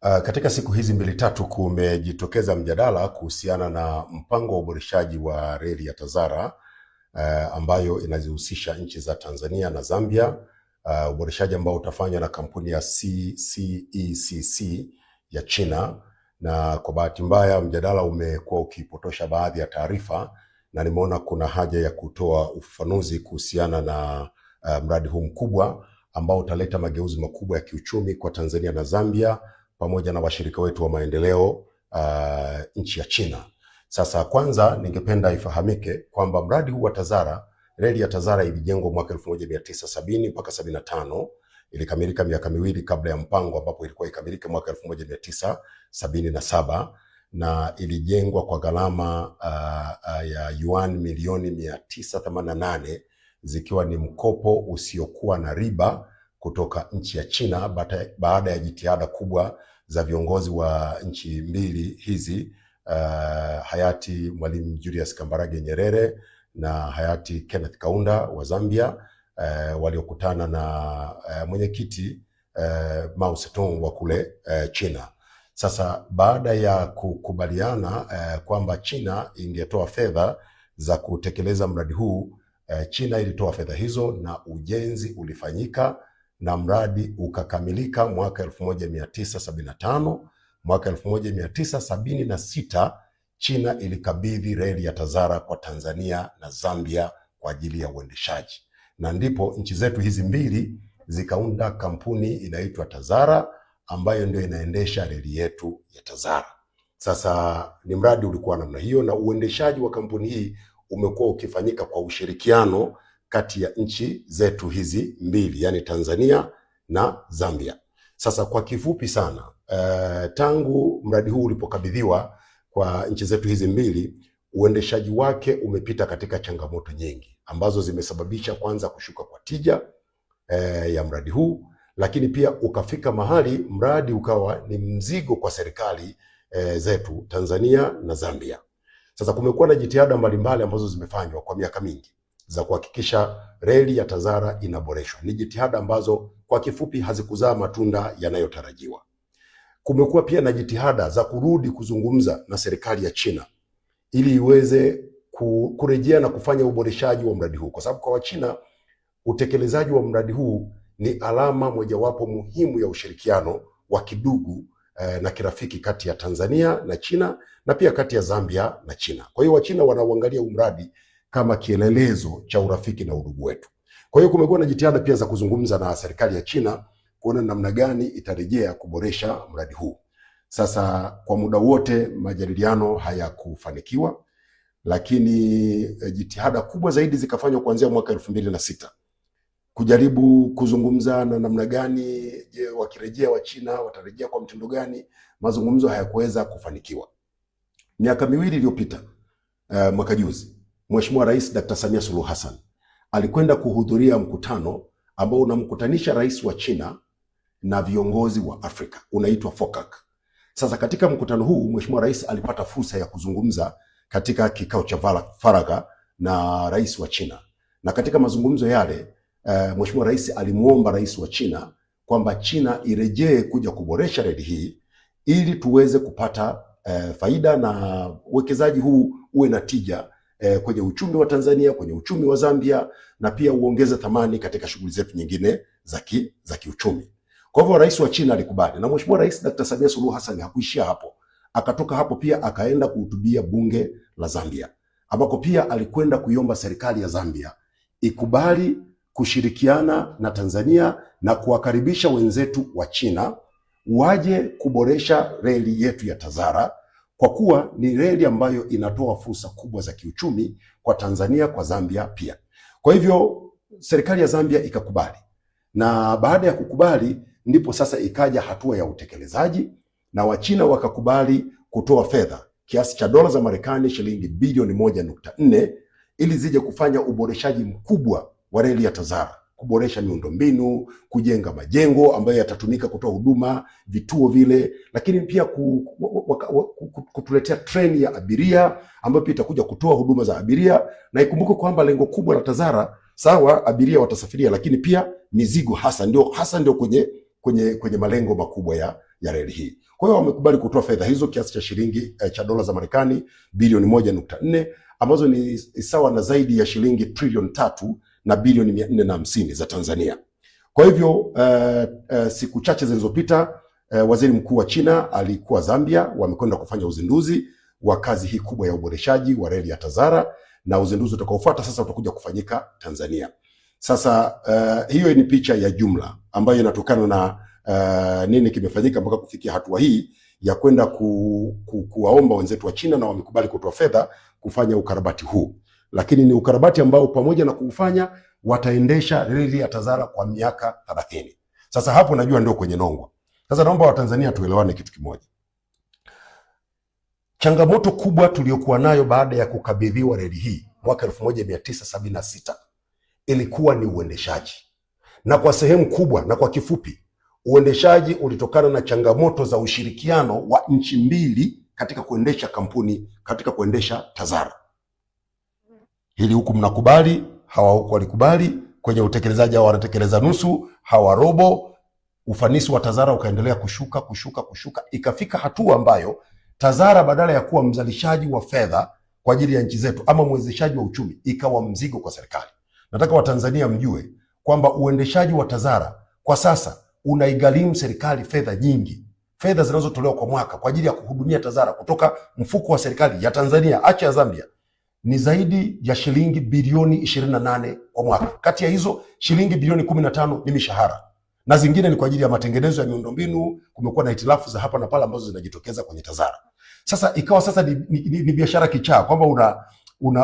Katika siku hizi mbili tatu kumejitokeza mjadala kuhusiana na mpango wa uboreshaji wa reli ya TAZARA ambayo inazihusisha nchi za Tanzania na Zambia, uboreshaji ambao utafanywa na kampuni ya CECC ya China. Na kwa bahati mbaya mjadala umekuwa ukipotosha baadhi ya taarifa, na nimeona kuna haja ya kutoa ufafanuzi kuhusiana na mradi huu mkubwa ambao utaleta mageuzi makubwa ya kiuchumi kwa Tanzania na Zambia pamoja na washirika wetu wa maendeleo nchi ya China. Sasa kwanza ningependa ifahamike kwamba mradi huu wa TAZARA, reli ya TAZARA ilijengwa mwaka 1970 mpaka 75, ilikamilika miaka miwili kabla ya mpango ambapo ilikuwa ikamilike mwaka 1977, na ilijengwa kwa gharama ya yuan milioni 988 zikiwa ni mkopo usiokuwa na riba kutoka nchi ya China baada ya jitihada kubwa za viongozi wa nchi mbili hizi, hayati Mwalimu Julius Kambarage Nyerere na hayati Kenneth Kaunda wa Zambia, waliokutana na mwenyekiti Mao Zedong wa kule China. Sasa baada ya kukubaliana kwamba China ingetoa fedha za kutekeleza mradi huu, China ilitoa fedha hizo na ujenzi ulifanyika na mradi ukakamilika mwaka 1975. Mwaka 1976 China ilikabidhi reli ya TAZARA kwa Tanzania na Zambia kwa ajili ya uendeshaji, na ndipo nchi zetu hizi mbili zikaunda kampuni inaitwa TAZARA ambayo ndio inaendesha reli yetu ya TAZARA. Sasa ni mradi ulikuwa namna hiyo, na uendeshaji wa kampuni hii umekuwa ukifanyika kwa ushirikiano kati ya nchi zetu hizi mbili, yani Tanzania na Zambia. Sasa kwa kifupi sana, tangu mradi huu ulipokabidhiwa kwa nchi zetu hizi mbili, uendeshaji wake umepita katika changamoto nyingi ambazo zimesababisha kwanza kushuka kwa tija ya mradi huu, lakini pia ukafika mahali mradi ukawa ni mzigo kwa serikali zetu Tanzania na Zambia. Sasa kumekuwa na jitihada mbalimbali ambazo zimefanywa kwa miaka mingi za kuhakikisha reli ya TAZARA inaboreshwa. Ni jitihada ambazo kwa kifupi hazikuzaa matunda yanayotarajiwa. Kumekuwa pia na jitihada za kurudi kuzungumza na serikali ya China ili iweze kurejea na kufanya uboreshaji wa mradi huu, kwa sababu kwa Wachina utekelezaji wa mradi huu ni alama mojawapo muhimu ya ushirikiano wa kidugu na kirafiki kati ya Tanzania na China na pia kati ya Zambia na China. Kwa hiyo Wachina wanauangalia huu mradi kama kielelezo cha urafiki na udugu wetu. Kwa hiyo kumekuwa na jitihada pia za kuzungumza na serikali ya China kuona namna gani itarejea kuboresha mradi huu. Sasa kwa muda wote majadiliano hayakufanikiwa, lakini jitihada kubwa zaidi zikafanywa kuanzia mwaka 2006 kujaribu kuzungumza na namna gani wakirejea wa China watarejea kwa mtindo gani. Mazungumzo hayakuweza kufanikiwa. Miaka miwili iliyopita, mwaka juzi, Mheshimiwa Rais Dr. Samia Suluhu Hassan alikwenda kuhudhuria mkutano ambao unamkutanisha rais wa China na viongozi wa Afrika, unaitwa FOCAC. Sasa katika mkutano huu Mheshimiwa Rais alipata fursa ya kuzungumza katika kikao cha faragha na rais wa China, na katika mazungumzo yale Mheshimiwa Rais alimuomba rais wa China kwamba China irejee kuja kuboresha reli hii ili tuweze kupata faida na uwekezaji huu uwe na tija kwenye uchumi wa Tanzania, kwenye uchumi wa Zambia, na pia uongeze thamani katika shughuli zetu nyingine za kiuchumi. Kwa hivyo rais wa China alikubali, na Mheshimiwa Rais Dr. Samia Suluhu Hassan hakuishia hapo. Akatoka hapo pia akaenda kuhutubia bunge la Zambia, ambako pia alikwenda kuiomba serikali ya Zambia ikubali kushirikiana na Tanzania na kuwakaribisha wenzetu wa China waje kuboresha reli yetu ya TAZARA, kwa kuwa ni reli ambayo inatoa fursa kubwa za kiuchumi kwa Tanzania, kwa Zambia pia. Kwa hivyo serikali ya Zambia ikakubali, na baada ya kukubali ndipo sasa ikaja hatua ya utekelezaji, na Wachina wakakubali kutoa fedha kiasi cha dola za Marekani shilingi bilioni 1.4 ili zije kufanya uboreshaji mkubwa wa reli ya TAZARA, kuboresha miundombinu, kujenga majengo ambayo yatatumika kutoa huduma, vituo vile, lakini pia kutuletea treni ya abiria ambayo pia itakuja kutoa huduma za abiria. Na ikumbuke kwamba lengo kubwa la TAZARA, sawa abiria watasafiria, lakini pia mizigo hasa ndio kwenye malengo makubwa ya reli hii. Kwa hiyo wamekubali kutoa fedha hizo kiasi cha shilingi cha dola za Marekani bilioni 1.4 ambazo ni sawa na zaidi ya shilingi trilioni 3 na bilioni 450 za Tanzania. Kwa hivyo siku chache zilizopita waziri mkuu wa China alikuwa Zambia, wamekwenda kufanya uzinduzi wa kazi hii kubwa ya uboreshaji wa reli ya TAZARA, na uzinduzi utakaofuata sasa utakuja kufanyika Tanzania. Sasa hiyo ni picha ya jumla ambayo inatokana na nini kimefanyika mpaka kufikia hatua hii ya kwenda kuwaomba wenzetu wa China, na wamekubali kutoa fedha kufanya ukarabati huu. Lakini ni ukarabati ambao pamoja na kuufanya wataendesha reli ya TAZARA kwa miaka 30. Sasa hapo najua ndio kwenye nongwa. Sasa naomba Watanzania tuelewane kitu kimoja. Changamoto kubwa tuliyokuwa nayo baada ya kukabidhiwa reli hii mwaka 1976 ilikuwa ni uendeshaji. Na kwa sehemu kubwa na kwa kifupi, uendeshaji ulitokana na changamoto za ushirikiano wa nchi mbili katika kuendesha kampuni, katika kuendesha TAZARA. Hili huku mnakubali, hawa huku walikubali. Kwenye utekelezaji hawa wanatekeleza nusu, hawa robo. Ufanisi wa TAZARA ukaendelea kushuka. Ikafika hatua ambayo TAZARA badala ya kuwa mzalishaji wa fedha kwa ajili ya nchi zetu ama mwezeshaji wa uchumi, ikawa mzigo kwa serikali. Nataka Watanzania mjue kwamba uendeshaji wa TAZARA kwa sasa unaigharimu serikali fedha nyingi. Fedha zinazotolewa kwa mwaka kwa ajili ya kuhudumia TAZARA kutoka mfuko wa serikali ya Tanzania, acha ya Zambia, ni zaidi ya shilingi bilioni 28 kwa mwaka. Kati ya hizo shilingi bilioni 15 ni mishahara na zingine ni kwa ajili ya matengenezo ya miundombinu. Kumekuwa na hitilafu za hapa na pale ambazo zinajitokeza kwenye TAZARA. Sasa ikawa sasa ni biashara kichaa, kwamba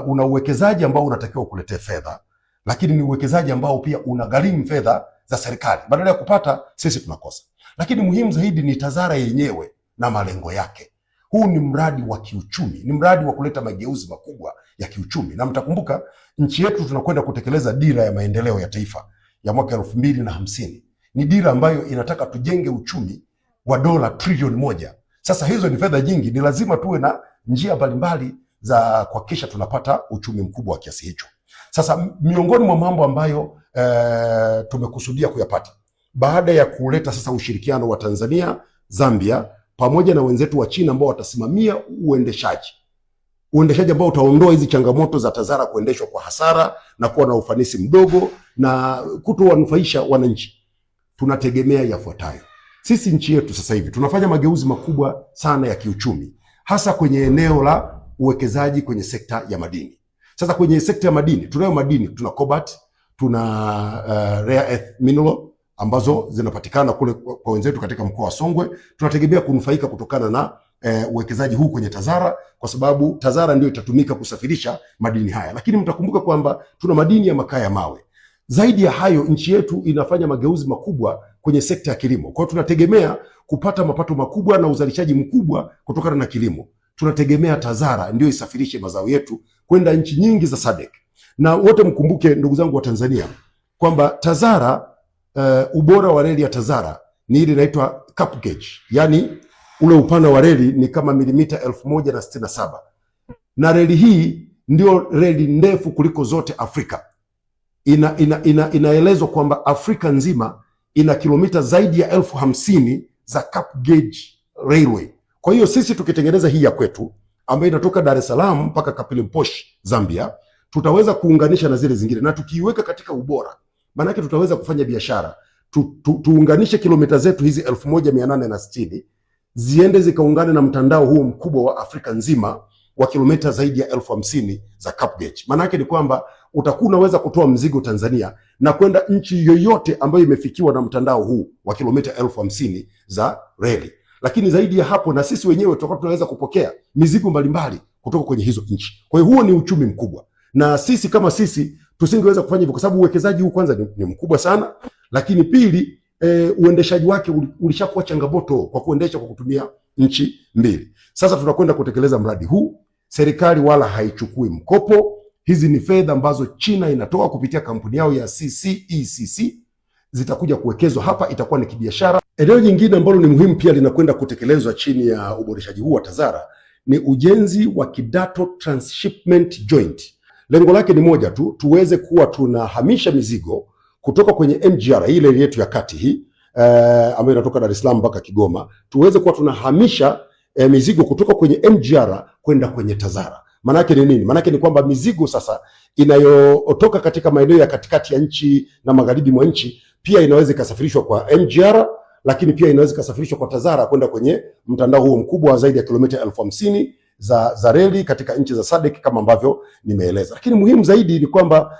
una uwekezaji ambao unatakiwa kuletea fedha, lakini ni uwekezaji ambao pia unagharimu fedha za serikali. Badala ya kupata, sisi tunakosa. Lakini muhimu zaidi ni TAZARA yenyewe na malengo yake. Huu ni mradi wa kiuchumi, ni mradi wa kuleta mageuzi makubwa ya kiuchumi. Na mtakumbuka nchi yetu tunakwenda kutekeleza dira ya maendeleo ya taifa ya mwaka 2050. Ni dira ambayo inataka tujenge uchumi wa dola trilioni 1. Sasa hizo ni fedha nyingi, ni lazima tuwe na njia mbalimbali za kuhakikisha tunapata uchumi mkubwa wa kiasi hicho. Sasa miongoni mwa mambo ambayo tumekusudia kuyapata baada ya kuleta sasa ushirikiano wa Tanzania, Zambia pamoja na wenzetu wa China ambao watasimamia uendeshaji ambao utaondoa hizi changamoto za TAZARA kuendeshwa kwa hasara na kuwa na ufanisi mdogo na kutowanufaisha wananchi, tunategemea yafuatayo. Sisi nchi yetu sasa hivi tunafanya mageuzi makubwa sana ya kiuchumi, hasa kwenye eneo la uwekezaji kwenye sekta ya madini. Sasa kwenye sekta ya madini, tunayo madini, tuna cobalt, tuna rare earth mineral ambazo zinapatikana kule kwa wenzetu katika mkoa wa Songwe. Tunategemea kunufaika kutokana na uwekezaji huu kwenye TAZARA, kwa sababu TAZARA ndio itatumika kusafirisha madini haya. Lakini mtakumbuka kwamba tuna madini ya makaa ya mawe. Zaidi ya hayo, nchi yetu inafanya mageuzi makubwa kwenye sekta ya kilimo. Kwa hiyo tunategemea kupata mapato makubwa na uzalishaji mkubwa kutokana na kilimo. Tunategemea TAZARA ndio isafirishe mazao yetu kwenda nchi nyingi za SADC. Na wote mkumbuke, ndugu zangu wa Tanzania, kwamba TAZARA ubora wa reli ya TAZARA ni ile inaitwa cap gauge. Yaani ule upana wa reli ni kama milimita 1067. Na reli hii ndio reli ndefu kuliko zote Afrika. Inaelezwa kwamba Afrika nzima ina kilomita zaidi ya 1050 za cap gauge railway. Kwa hiyo sisi tukitengeneza hii ya kwetu ambayo inatoka Dar es Salaam mpaka Kaplimposh Zambia, tutaweza kuunganisha na zile zingine, na tukiiweka katika ubora, maana yake tutaweza kufanya biashara. Tuunganishe kilomita zetu hizi 1860 ziende zikaungane na mtandao huo mkubwa wa Afrika nzima wa kilomita zaidi ya 1050 za cap gauge. Maana yake ni kwamba utakuwa unaweza kutoa mzigo Tanzania na kwenda nchi yoyote ambayo imefikiwa na mtandao huu wa kilomita 1050 za reli. Lakini zaidi ya hapo, na sisi wenyewe tutakuwa tunaweza kupokea mizigo mbalimbali kutoka kwenye hizo nchi. Kwa hiyo huo ni uchumi mkubwa, na sisi kama sisi tusingeweza kufanya hivyo kwa sababu uwekezaji huu kwanza ni mkubwa sana, lakini pili uendeshaji wake ulishakuwa changamoto kwa kuendesha kwa kutumia nchi mbili. Sasa tunakwenda kutekeleza mradi huu. Serikali wala haichukui mkopo. Hizi ni fedha ambazo China inatoa kupitia kampuni yao ya CCECC, zitakuja kuwekezwa hapa, itakuwa ni kibiashara. Eneo jingine ambalo ni muhimu pia linakwenda kutekelezwa chini ya uboreshaji huu wa TAZARA ni ujenzi wa Kidato Transshipment Joint. Lengo lake ni moja tu, tuweze kuwa tunahamisha mizigo kutoka kwenye MGR ile yetu ya kati hii ambayo inatoka Dar es Salaam mpaka Kigoma, tuweze kuwa tunahamisha mizigo kutoka kwenye MGR kwenda kwenye TAZARA. Manake ni nini? Manake ni kwamba mizigo sasa inayotoka katika maeneo ya katikati ya nchi na magharibi mwa nchi pia inaweza ikasafirishwa kwa MGR, lakini pia inaweza ikasafirishwa kwa TAZARA kwenda kwenye mtandao huo mkubwa wa zaidi ya kilomita 50,000 za reli katika nchi za SADC kama ambavyo nimeeleza. Lakini muhimu zaidi ni kwamba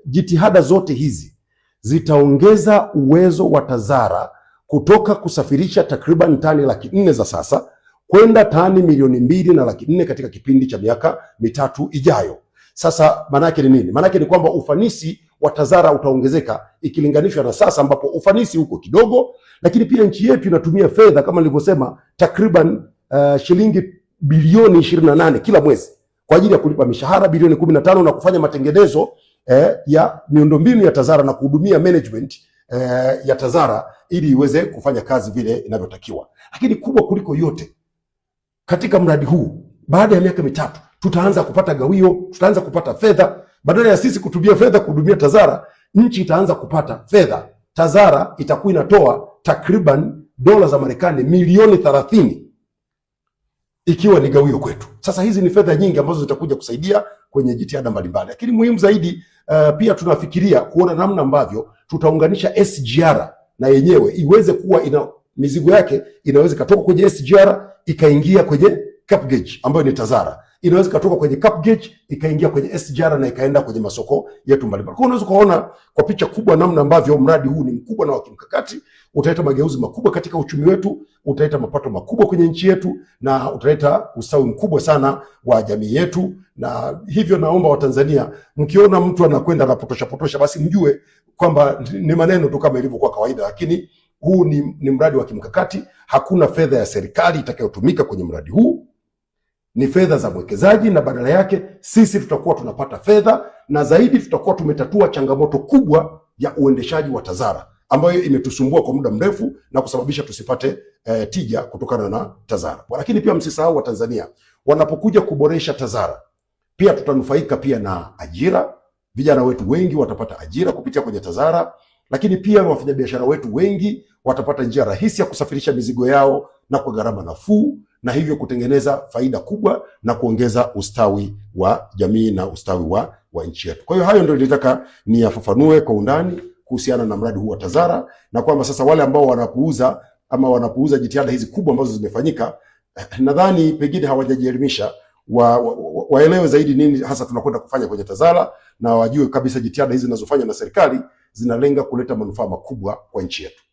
jitihada zote hizi zitaongeza uwezo wa TAZARA kutoka kusafirisha takriban tani 400,000 za sasa kwenda tani 2,400,000 katika kipindi cha miaka mitatu ijayo. Sasa manake ni nini? Manake ni kwamba ufanisi wa TAZARA utaongezeka ikilinganishwa na sasa ambapo ufanisi huko kidogo, lakini pia nchi yetu inatumia fedha kama nilivyosema takriban shilingi bilioni 28 kila mwezi kwa ajili ya kulipa mishahara bilioni 15 na kufanya matengenezo ya miundombinu ya TAZARA na kuhudumia management ya TAZARA ili iweze kufanya kazi vile inavyotakiwa. Lakini kubwa kuliko yote, katika mradi huu baada ya miaka mitatu tutaanza kupata gawio, tutaanza kupata fedha. Badala ya sisi kutumia fedha kuhudumia TAZARA, nchi itaanza kupata fedha. TAZARA itakuwa inatoa takriban dola za Marekani milioni 30 ikiwa ni gawio kwetu. Sasa hizi ni fedha nyingi ambazo zitakuja kusaidia kwenye jitihada mbalimbali. Lakini muhimu zaidi pia tunafikiria kuona namna ambavyo tutaunganisha SGR na yenyewe iweze kuwa ina mizigo yake inaweza katoka kwenye SGR ikaingia kwenye Cap Gauge ambayo ni TAZARA. Inaweza katoka kwenye Cap Gauge ikaingia kwenye SGR na ikaenda kwenye masoko yetu mbalimbali. Kwa unaweza kuona kwa picha kubwa namna ambavyo mradi huu ni mkubwa na wa kimkakati, utaleta mageuzi makubwa katika uchumi wetu, utaleta mapato makubwa kwenye nchi yetu na utaleta ustawi mkubwa sana wa jamii yetu. Na hivyo naomba Watanzania, mkiona mtu anakwenda anapotosha basi mjue kwamba ni maneno tu kama ilivyokuwa kawaida, lakini huu ni mradi wa kimkakati. Hakuna fedha ya serikali itakayotumika kwenye mradi huu, ni fedha za mwekezaji, na badala yake sisi tutakuwa tunapata fedha, na zaidi tutakuwa tumetatua changamoto kubwa ya uendeshaji wa TAZARA ambayo imetusumbua kwa muda mrefu na kusababisha tusipate tija kutokana na TAZARA. Lakini pia msisahau Watanzania, wanapokuja kuboresha TAZARA pia tutanufaika pia na ajira. Vijana wetu wengi watapata ajira kupitia kwenye TAZARA, lakini pia wafanyabiashara wetu wengi watapata njia rahisi ya kusafirisha mizigo yao na kwa gharama nafuu, na hivyo kutengeneza faida kubwa na kuongeza ustawi wa jamii na ustawi wa nchi yetu. Kwa hiyo hayo ndio nilitaka niyafafanue kwa undani kuhusiana na mradi huu wa TAZARA, na kwamba sasa wale ambao wanapuuza jitihada hizi kubwa ambazo zimefanyika, nadhani pengine hawajajielimisha, waelewe zaidi nini hasa tunakwenda kufanya kwenye TAZARA, na wajue kabisa jitihada hizi zinazofanywa na serikali zinalenga kuleta manufaa makubwa kwa nchi yetu.